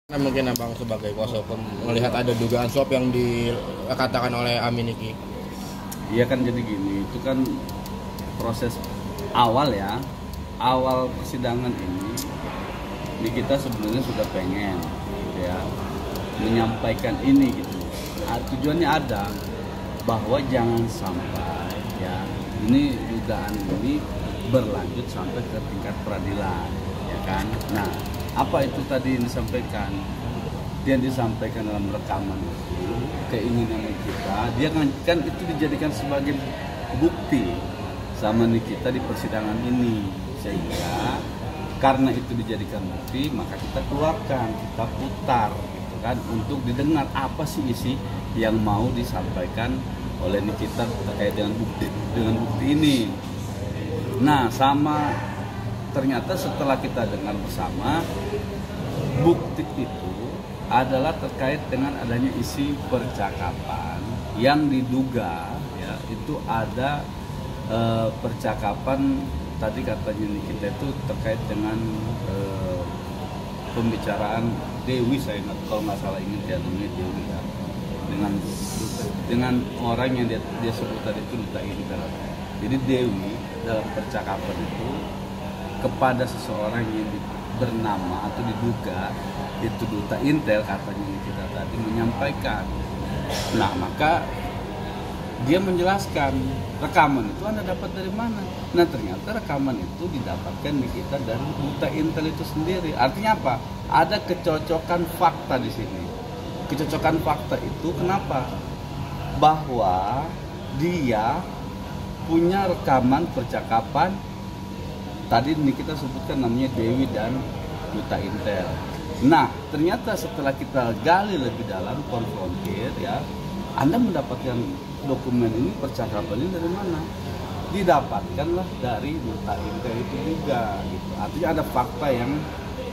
Nah, mungkin abang sebagai kuasa hukum melihat ada dugaan suap yang dikatakan oleh Amin ini. Iya kan, jadi gini, itu kan proses awal ya, awal persidangan ini kita sebenarnya sudah pengen gitu ya, menyampaikan ini gitu. Tujuannya ada bahwa jangan sampai ya ini dugaan ini berlanjut sampai ke tingkat peradilan, ya kan. Nah, apa itu tadi yang disampaikan? Yang disampaikan dalam rekaman itu keinginan kita, dia kan itu dijadikan sebagai bukti sama kita di persidangan ini, sehingga karena itu dijadikan bukti maka kita keluarkan, kita putar gitu kan, untuk didengar apa sih isi yang mau disampaikan oleh Nikita terkait dengan bukti ini. Nah, sama ternyata setelah kita dengar bersama, bukti itu adalah terkait dengan adanya isi percakapan yang diduga ya itu ada percakapan tadi katanya Nikita itu terkait dengan pembicaraan Dewi, saya kalau nggak salah ingat ya, namanya Dewi ya, dengan orang yang dia sebut tadi itu Duta Intel. Jadi Dewi dalam percakapan itu kepada seseorang yang bernama atau diduga itu Duta Intel, katanya kita tadi menyampaikan. Nah, maka dia menjelaskan rekaman itu Anda dapat dari mana? Nah, ternyata rekaman itu didapatkan di kita dari Duta Intel itu sendiri. Artinya apa? Ada kecocokan fakta di sini. Kecocokan fakta itu kenapa? Bahwa dia punya rekaman percakapan tadi kita sebutkan namanya Dewi dan Duta Intel. Nah, ternyata setelah kita gali lebih dalam, konfrontir ya, Anda mendapatkan dokumen ini, percakapan ini dari mana? Didapatkanlah dari Duta Intel itu juga gitu. Artinya ada fakta yang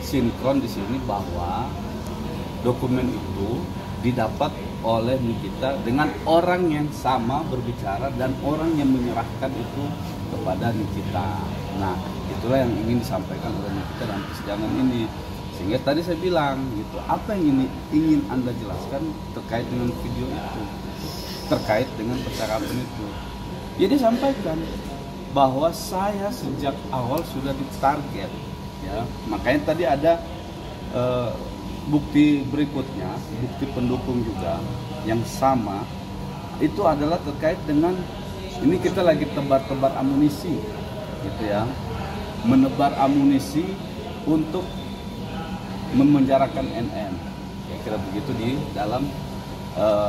sinkron di sini bahwa dokumen itu didapat oleh Nikita dengan orang yang sama berbicara dan orang yang menyerahkan itu kepada Nikita. Nah, itulah yang ingin disampaikan oleh Nikita dalam persidangan ini. Sehingga tadi saya bilang gitu, apa yang ingin Anda jelaskan terkait dengan video itu, terkait dengan percakapan itu. Jadi sampaikan bahwa saya sejak awal sudah ditarget ya. Makanya tadi ada bukti berikutnya, bukti pendukung juga yang sama, itu adalah terkait dengan ini kita lagi tebar-tebar amunisi gitu ya, menebar amunisi untuk memenjarakan NN, kira-kira begitu di dalam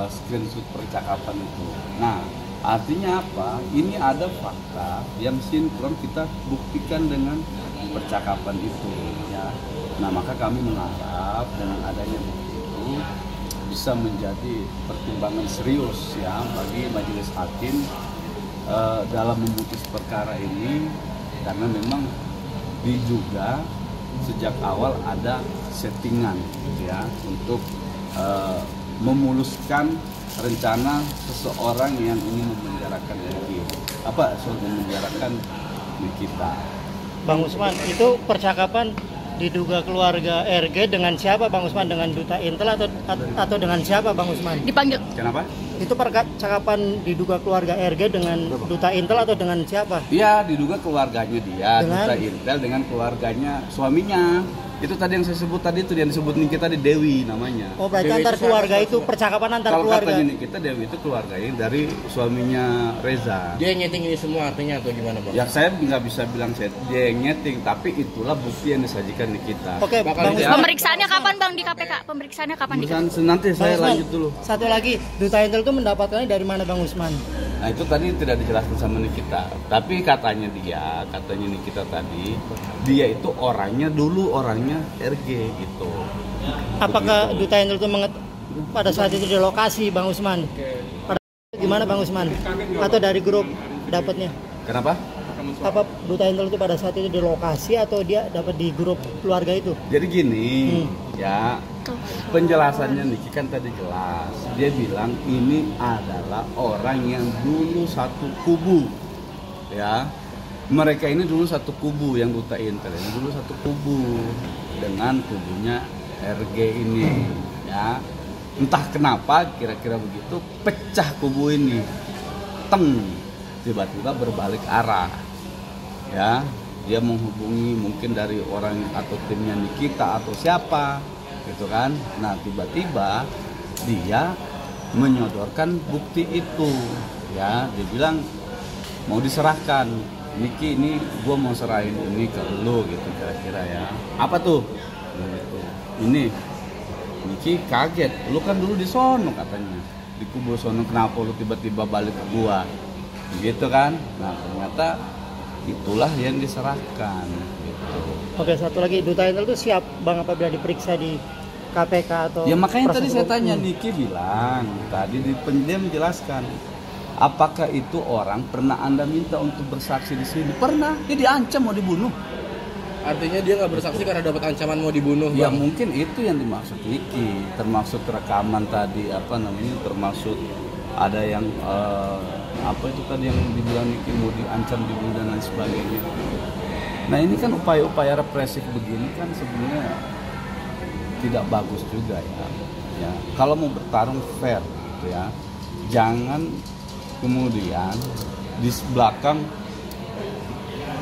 screenshot percakapan itu. Nah, artinya apa? Ini ada fakta yang sinkron kita buktikan dengan percakapan itu ya. Nah, maka kami mengharap dengan adanya bukti itu bisa menjadi pertimbangan serius ya bagi majelis hakim dalam memutus perkara ini, karena memang diduga sejak awal ada settingan gitu ya untuk memuluskan rencana seseorang yang ingin memenjarakan memenjarakan Nikita. Bang Usman, itu percakapan diduga keluarga RG dengan siapa Bang Usman? Dengan Duta Intel atau dengan siapa Bang Usman? Dipanggil. Kenapa? Itu percakapan diduga keluarga RG dengan Duta Intel atau dengan siapa? Iya, diduga keluarganya dia, dengan Duta Intel dengan keluarganya suaminya. Itu tadi yang saya sebut tadi, itu yang disebut Nikita di Dewi namanya. Oh, berarti Dewi antar itu keluarga itu percakapan antar Kalau keluarga. katanya Nikita, Dewi itu keluarganya dari suaminya Reza. Dia nyeting ini semua artinya atau gimana, Bang? Ya, saya nggak bisa bilang dia yang nyeting, tapi itulah bukti yang disajikan Nikita. Oke, Bakal Bang dia- Usman. Pemeriksaannya kapan Bang di KPK? Pemeriksaannya kapan di KPK? Nanti saya Bang Usman, lanjut dulu. satu lagi, Duta Intel itu mendapatkannya dari mana Bang Usman? Nah, itu tadi tidak dijelaskan sama Nikita. Tapi katanya Nikita tadi, dia itu orangnya RG gitu. Apakah Begitu. Duta Intel itu pada saat itu di lokasi Bang Usman? Pada gimana Bang Usman? Atau dari grup dapatnya? Kenapa? Apa Duta Intel itu pada saat itu di lokasi atau dia dapat di grup keluarga itu? Jadi gini, ya penjelasannya Niki kan tadi jelas. Dia bilang ini adalah orang yang dulu satu kubu, ya. Mereka ini dulu satu kubu, yang Duta Intel ini dulu satu kubu dengan kubunya RG ini, ya. Entah kenapa kira-kira begitu pecah kubu ini, tiba-tiba berbalik arah, ya. Dia menghubungi mungkin dari orang atau timnya Nikita atau siapa, gitu kan. Nah tiba-tiba dia menyodorkan bukti itu, ya. Dia bilang mau diserahkan, Niki ini gue mau serahin ini ke lu gitu kira-kira ya. Apa tuh? Gitu. Ini Niki kaget, lu kan dulu di sono katanya, di kubu sono, kenapa lu tiba-tiba balik ke gua, gitu kan? Nah ternyata itulah yang diserahkan. Gitu. Oke, satu lagi, Duta Intel itu siap Bang apabila diperiksa di KPK atau? Ya makanya tadi saya proses tanya, hukum? Niki bilang tadi dia menjelaskan, apakah itu orang pernah Anda minta untuk bersaksi di sini? Pernah, dia diancam mau dibunuh. Artinya dia nggak bersaksi karena dapat ancaman mau dibunuh, Ya Bang. mungkin itu yang dimaksud Niki, termasuk rekaman tadi termasuk ada yang apa itu tadi yang dibilang Niki mau diancam, dibunuh dan lain sebagainya. Nah ini kan upaya-upaya represif begini kan sebenarnya tidak bagus juga ya. Ya kalau mau bertarung fair gitu ya, jangan kemudian di belakang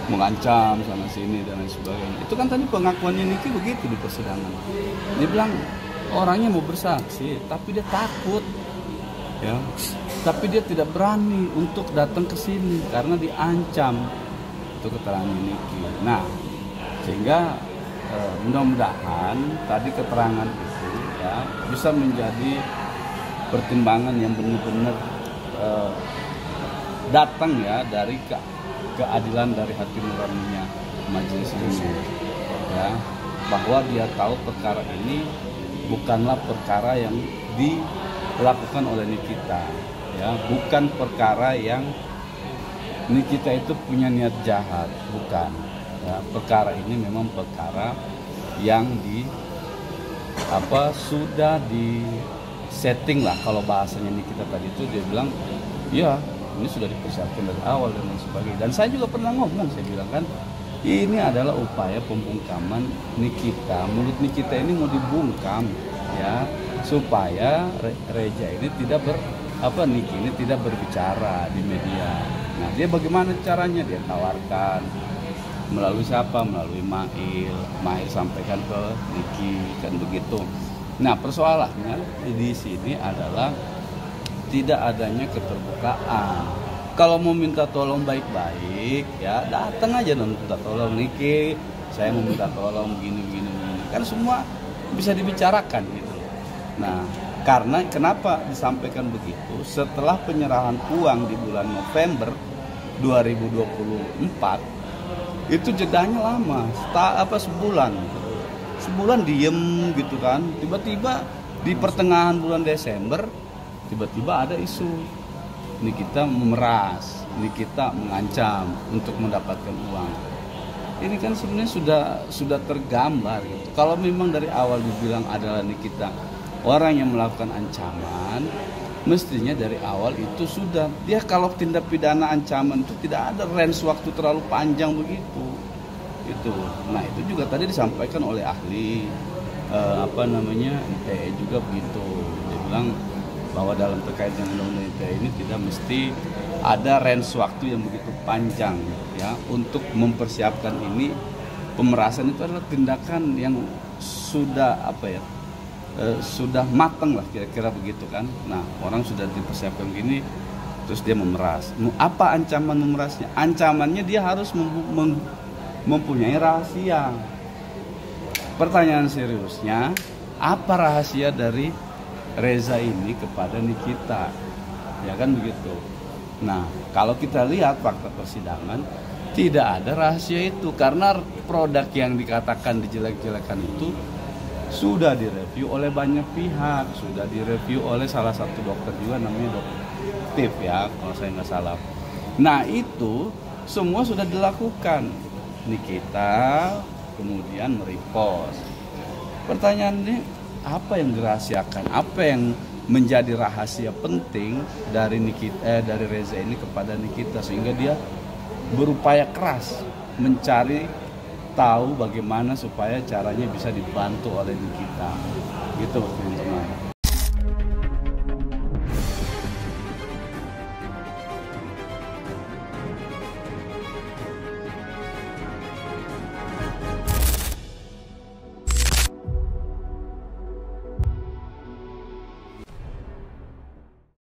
mengancam sana sini dan lain sebagainya. Itu kan tadi pengakuannya Niki begitu di persidangan. Dia bilang orangnya mau bersaksi tapi dia takut, ya. Tapi dia tidak berani untuk datang ke sini karena diancam. Itu keterangan Niki. Nah, sehingga mudah-mudahan tadi keterangan itu ya bisa menjadi pertimbangan yang benar-benar datang ya dari keadilan dari hati nuraninya majelis ini, ya, bahwa dia tahu perkara ini bukanlah perkara yang dilakukan oleh Nikita, ya, bukan perkara yang Nikita itu punya niat jahat, bukan, ya, perkara ini memang perkara yang sudah di setting lah, kalau bahasanya Nikita tadi itu dia bilang ya ini sudah dipersiapkan dari awal dan lain sebagainya. Dan saya juga pernah ngomong, saya bilang kan ini adalah upaya pembungkaman Nikita. Mulut Nikita ini mau dibungkam, ya, supaya Reja ini tidak Niki ini tidak berbicara di media. Nah dia bagaimana caranya? Dia tawarkan melalui siapa? Melalui Mail sampaikan ke Niki, kan begitu. Nah persoalannya di sini adalah tidak adanya keterbukaan. Kalau mau minta tolong baik-baik, ya datang aja dan minta tolong Niki, saya mau minta tolong gini. Kan semua bisa dibicarakan gitu. Nah, karena kenapa disampaikan begitu? Setelah penyerahan uang di bulan November 2024, itu jedanya lama, sebulan. Sebulan diem gitu kan. Tiba-tiba di pertengahan bulan Desember tiba-tiba ada isu Nikita memeras, Nikita mengancam untuk mendapatkan uang. Ini kan sebenarnya sudah tergambar gitu. Kalau memang dari awal dibilang adalah Nikita orang yang melakukan ancaman, mestinya dari awal itu sudah, dia kalau tindak pidana ancaman itu tidak ada range waktu terlalu panjang begitu. Itu. Nah, itu juga tadi disampaikan oleh ahli ITE juga begitu. Dia bilang bahwa dalam terkait dengan undang-undang ITE ini tidak mesti ada range waktu yang begitu panjang, ya, untuk mempersiapkan ini. Pemerasan itu adalah tindakan yang sudah sudah matang lah kira-kira begitu kan. Nah orang sudah dipersiapkan gini terus dia memeras. Apa ancaman memerasnya? Ancamannya dia harus mempunyai rahasia. Pertanyaan seriusnya, apa rahasia dari Reza ini kepada Nikita, ya kan begitu. Nah kalau kita lihat fakta persidangan tidak ada rahasia itu, karena produk yang dikatakan dijelek-jelekan itu sudah direview oleh banyak pihak, sudah direview oleh salah satu dokter juga namanya Dokter Tip, ya kalau saya nggak salah. Nah itu semua sudah dilakukan. Nikita kemudian merepost. Pertanyaannya, apa yang dirahasiakan? Apa yang menjadi rahasia penting dari dari Reza ini kepada Nikita sehingga dia berupaya keras mencari tahu bagaimana supaya caranya bisa dibantu oleh Nikita gitu Mas Vinto.